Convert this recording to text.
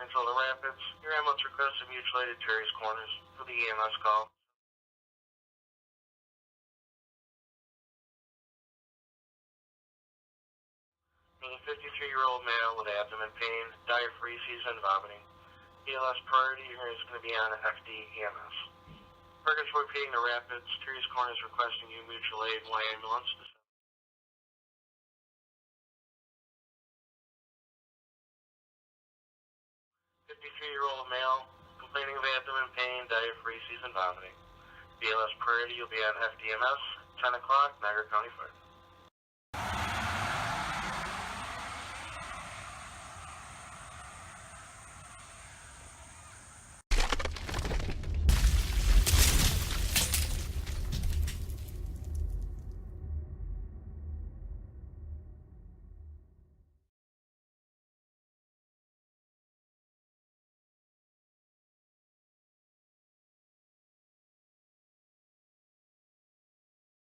Control to Rapids. Your ambulance requested mutual aid at Terry's Corners for the EMS call. There's a 53-year-old male with abdomen pain, diaphoresis, and vomiting. BLS priority here is going to be on FD EMS. Perkins repeating to Rapids. Terry's Corners requesting you mutual aid Y ambulance. 53-year-old male, complaining of abdomen pain, diaphoresis, and vomiting. BLS priority, you'll be on FDMS, 10 o'clock, Niagara County Fire.